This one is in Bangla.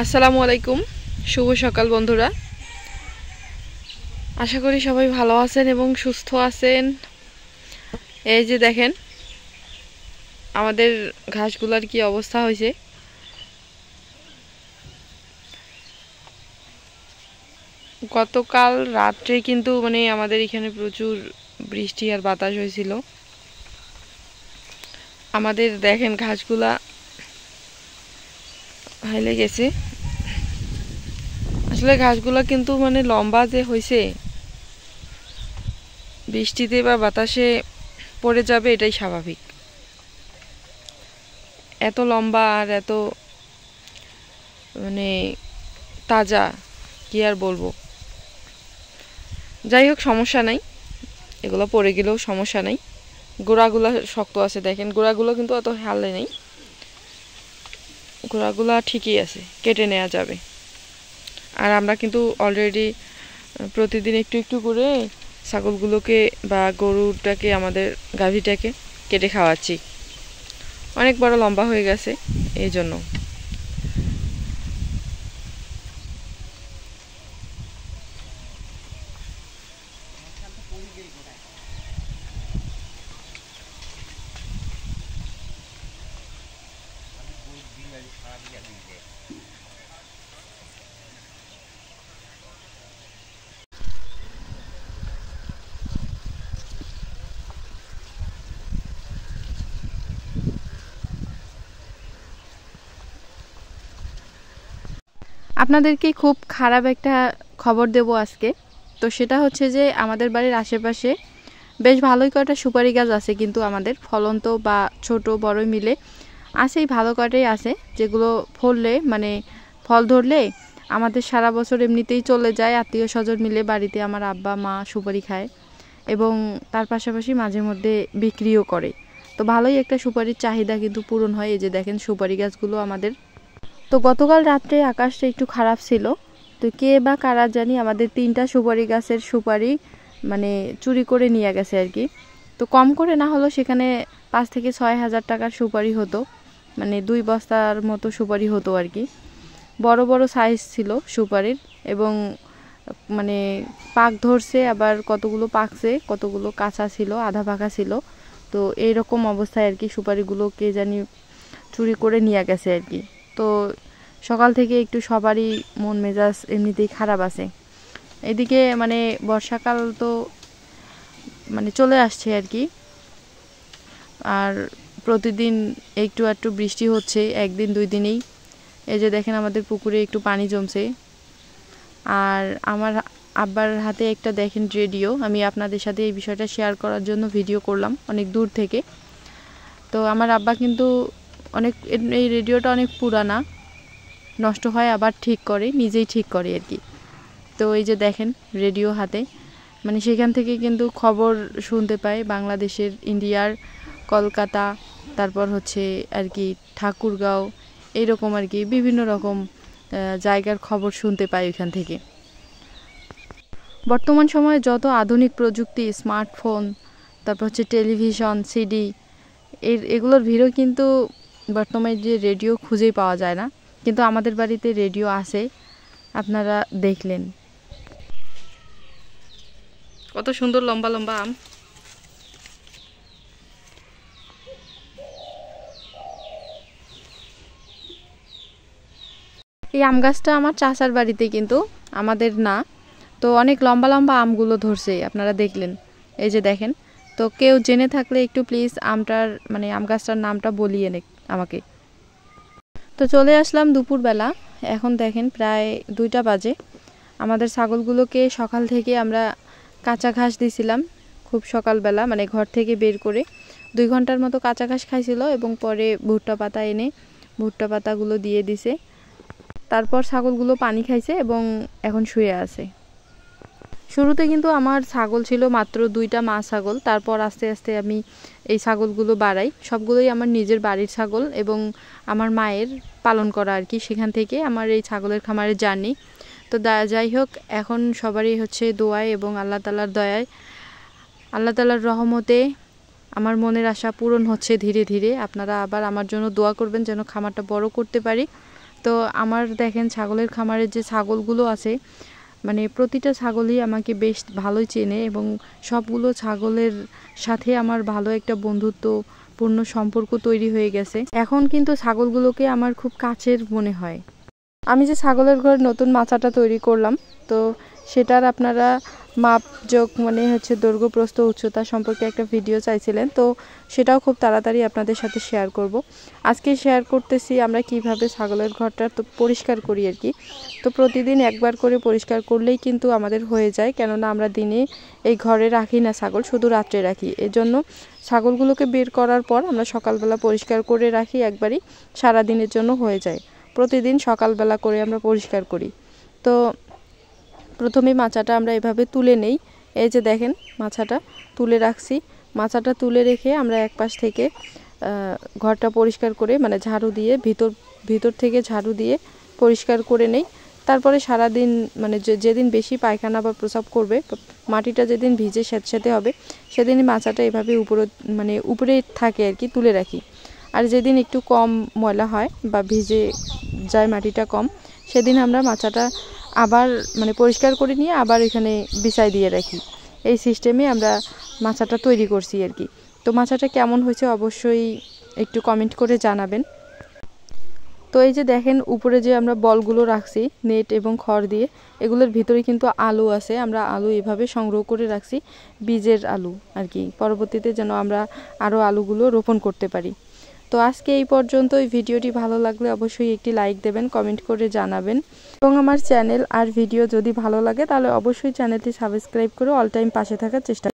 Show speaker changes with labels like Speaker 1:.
Speaker 1: আসসালামু আলাইকুম, শুভ সকাল বন্ধুরা। আশা করি সবাই ভালো আছেন এবং সুস্থ আছেন। এই যে দেখেন আমাদের ঘাসগুলার কি অবস্থা হয়েছে। গতকাল রাত্রে কিন্তু আমাদের এখানে প্রচুর বৃষ্টি আর বাতাস হয়েছিল। আমাদের দেখেন ঘাসগুলা হাইলে গেছে। আসলে ঘাসগুলা কিন্তু লম্বা যে হয়েছে, বৃষ্টিতে বা বাতাসে পড়ে যাবে এটাই স্বাভাবিক। এত লম্বা আর এত তাজা কি আর বলবো। যাই হোক, সমস্যা নাই, এগুলো পড়ে গেলেও সমস্যা নাই। গোড়াগুলো শক্ত আছে, দেখেন গোড়াগুলো কিন্তু অত হালে নেই, গোড়াগুলো ঠিকই আছে, কেটে নেওয়া যাবে। আর আমরা কিন্তু অলরেডি প্রতিদিন একটু একটু করে ছাগলগুলোকে বা গরুটাকে, আমাদের গাভীটাকে কেটে খাওয়াচ্ছি। অনেক বড় লম্বা হয়ে গেছে এই জন্য। আপনাদেরকে খুব খারাপ একটা খবর দেব আজকে। তো সেটা হচ্ছে যে আমাদের বাড়ির আশেপাশে বেশ ভালোই কয়টা সুপারি গাছ আছে, কিন্তু আমাদের ফলন্ত বা ছোট বড় মিলে আছেই, ভালো কয়টাই আছে, যেগুলো ফললে ফল ধরলে আমাদের সারা বছর এমনিতেই চলে যায়। আত্মীয় স্বজন মিলে বাড়িতে আমার আব্বা মা সুপারি খায় এবং তার পাশাপাশি মাঝে মধ্যে বিক্রিও করে। তো ভালোই একটা সুপারির চাহিদা কিন্তু পূরণ হয়। এই যে দেখেন সুপারি গাছগুলো আমাদের। তো গতকাল রাত্রে আকাশটা একটু খারাপ ছিল, তো কে বা কারা জানি আমাদের 3টা সুপারি গাছের সুপারি চুরি করে নিয়ে গেছে আর কি। তো কম করে না হলো সেখানে 5 থেকে 6 হাজার টাকার সুপারি হতো, 2 বস্তার মতো সুপারি হতো আর কি। বড় বড় সাইজ ছিল সুপারির, এবং পাক ধরছে, আবার কতগুলো পাকছে, কতগুলো কাঁচা ছিল, আধা পাকা ছিল। তো এইরকম অবস্থায় আর কি সুপারিগুলো কে জানি চুরি করে নিয়ে গেছে আর কি। তো সকাল থেকে একটু সবারই মন মেজাজ এমনিতেই খারাপ আছে। এদিকে বর্ষাকাল তো চলে আসছে আর কি, আর প্রতিদিন একটু একটু বৃষ্টি হচ্ছে, একদিন 2 দিনেই। এই যে দেখেন আমাদের পুকুরে একটু পানি জমছে। আর আমার আব্বার হাতে একটা দেখেন রেডিও, আমি আপনাদের সাথে এই বিষয়টা শেয়ার করার জন্য ভিডিও করলাম অনেক দূর থেকে। তো আমার আব্বা কিন্তু এই রেডিওটা অনেক পুরানা, নষ্ট হয় আবার ঠিক করে, নিজেই ঠিক করে আর কি। তো এই যে দেখেন রেডিও হাতে, সেখান থেকে কিন্তু খবর শুনতে পাই বাংলাদেশের, ইন্ডিয়ার, কলকাতা, তারপর হচ্ছে আর কি ঠাকুরগাঁও, এইরকম আর কি বিভিন্ন রকম জায়গার খবর শুনতে পাই ওইখান থেকে। বর্তমান সময়ে যত আধুনিক প্রযুক্তি, স্মার্টফোন, তারপর হচ্ছে টেলিভিশন, সিডি, এগুলোর ভিড়ও কিন্তু বর্তমানে যে রেডিও খুঁজেই পাওয়া যায় না, কিন্তু আমাদের বাড়িতে রেডিও আছে, আপনারা দেখলেন কত সুন্দর লম্বা লম্বা আম। এই আম গাছটা আমার চাচার বাড়িতে, কিন্তু আমাদের না। তো অনেক লম্বা লম্বা আমগুলো ধরছে, আপনারা দেখলেন। এই যে দেখেন। তো কেউ জেনে থাকলে একটু প্লিজ আমটার আম গাছটার নামটা বলিয়ে নে আমাকে। তো চলে আসলাম দুপুরবেলা, এখন দেখেন প্রায় 2টা বাজে। আমাদের ছাগলগুলোকে সকাল থেকে আমরা কাঁচা ঘাস দিছিলাম, খুব সকালবেলা, ঘর থেকে বের করে 2 ঘন্টার মতো কাঁচা ঘাস খাইছিল, এবং পরে ভুট্টা পাতা এনে ভুট্টা পাতাগুলো দিয়ে দিছে। তারপর ছাগলগুলো পানি খাইছে এবং এখন শুয়ে আছে। শুরুতে কিন্তু আমার ছাগল ছিল মাত্র 2টা মা ছাগল, তারপর আস্তে আস্তে আমি এই ছাগলগুলো বাড়াই। সবগুলোই আমার নিজের বাড়ির ছাগল এবং আমার মায়ের পালন করা আর কি, সেখান থেকে আমার এই ছাগলের খামারের জার্নি। তো যাই হোক, এখন সবারই হচ্ছে দোয়ায় এবং আল্লাহ তাআলার দয়ায়, আল্লাহ তাআলার রহমতে আমার মনের আশা পূরণ হচ্ছে ধীরে ধীরে। আপনারা আবার আমার জন্য দোয়া করবেন যেন খামারটা বড় করতে পারি। তো আমার দেখেন ছাগলের খামারের যে ছাগলগুলো আছে, মানে প্রতিটা ছাগলই আমাকে বেশ ভালোই চেনে এবং সবগুলো ছাগলের সাথে আমার ভালো একটা বন্ধুত্বপূর্ণ সম্পর্ক তৈরি হয়ে গেছে। এখন কিন্তু ছাগলগুলোকে আমার খুব কাছের মনে হয়। আমি যে ছাগলের ঘর নতুন মাচাটা তৈরি করলাম, তো সেটার আপনারা মাপজোক মানে হচ্ছে দৈর্ঘ্য প্রস্থ উচ্চতা সম্পর্কে একটা ভিডিও চাইছিলেন, তো সেটাও খুব তাড়াতাড়ি আপনাদের সাথে শেয়ার করব। আজকে শেয়ার করতেছি আমরা কিভাবে ছাগলের ঘরটা তো পরিষ্কার করি আর কি। তো প্রতিদিন একবার করে পরিষ্কার করলেই কিন্তু আমাদের হয়ে যায়, কেননা আমরা দিনে এই ঘরে রাখি না ছাগল, শুধু রাত্রে রাখি। এজন্য ছাগলগুলোকে বের করার পর আমরা সকালবেলা পরিষ্কার করে রাখি, একবারই সারা দিনের জন্য হয়ে যায়। প্রতিদিন সকালবেলা করে আমরা পরিষ্কার করি। তো প্রথমে মাচাটা আমরা এভাবে তুলে নেই। এই যে দেখেন মাচাটা তুলে রাখছি। মাচাটা তুলে রেখে আমরা এক পাশ থেকে ঘরটা পরিষ্কার করে মানে ঝাড়ু দিয়ে ভিতর থেকে ঝাড়ু দিয়ে পরিষ্কার করে নেই। তারপরে সারাদিন মানে যেদিন বেশি পায়খানা বা প্রস্রাব করবে, মাটিটা যেদিন ভিজে স্যাঁতস্যাঁতে হবে, সেদিনই মাচাটা এভাবে উপরে থাকে আর কি, তুলে রাখি। আর যেদিন একটু কম ময়লা হয় বা ভিজে যায় মাটিটা কম, সেদিন আমরা মাচাটা আবার মানে পরিষ্কার করে নিয়ে আবার এখানে বিছাই দিয়ে রাখি। এই সিস্টেমে আমরা মাচাটা তৈরি করছি আর কি। তো মাচাটা কেমন হয়েছে অবশ্যই একটু কমেন্ট করে জানাবেন। তো এই যে দেখেন উপরে যে আমরা বলগুলো রাখছি নেট এবং খড় দিয়ে, এগুলোর ভিতরে কিন্তু আলু আছে। আমরা আলু এভাবে সংগ্রহ করে রাখছি, বীজের আলু আর কি, পরবর্তীতে যেন আমরা আরও আলুগুলো রোপণ করতে পারি। তো আজকে এই পর্যন্ত। এই ভিডিওটি ভালো লাগলে অবশ্যই একটি লাইক দেবেন, কমেন্ট করে জানাবেন এবং আমার চ্যানেল আর ভিডিও যদি ভালো লাগে তাহলে অবশ্যই চ্যানেলটি সাবস্ক্রাইব করে অল টাইম পাশে থাকার চেষ্টা